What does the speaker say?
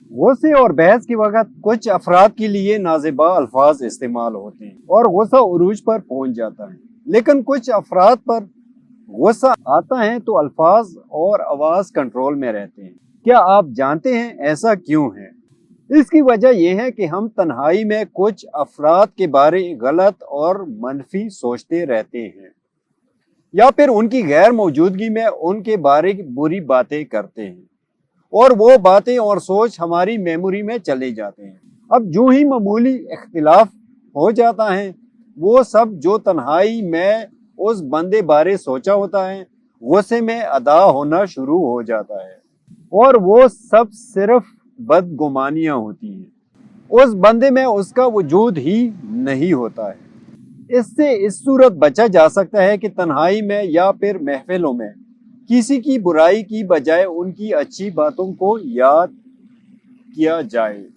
गुस्से और बहस के वक्त कुछ अफराद के लिए नाज़िबा अल्फाज इस्तेमाल होते हैं और गुस्सा उरूज पर पहुंच जाता है, लेकिन कुछ अफराद पर गुस्सा आता है तो अल्फाज और आवाज कंट्रोल में रहते हैं। क्या आप जानते हैं ऐसा क्यों है? इसकी वजह यह है कि हम तन्हाई में कुछ अफराद के बारे गलत और मनफी सोचते रहते हैं या फिर उनकी गैर मौजूदगी में उनके बारे बुरी बातें करते हैं और वो बातें और सोच हमारी मेमोरी में चले जाते हैं। अब जो ही मामूली इख्तिलाफ हो जाता है, वो सब जो तन्हाई में उस बंदे बारे सोचा होता है गुस्से में अदा होना शुरू हो जाता है और वो सब सिर्फ बदगुमानियां होती हैं। उस बंदे में उसका वजूद ही नहीं होता है। इससे इस सूरत बचा जा सकता है कि तन्हाई में या फिर महफिलों में किसी की बुराई की बजाय उनकी अच्छी बातों को याद किया जाए।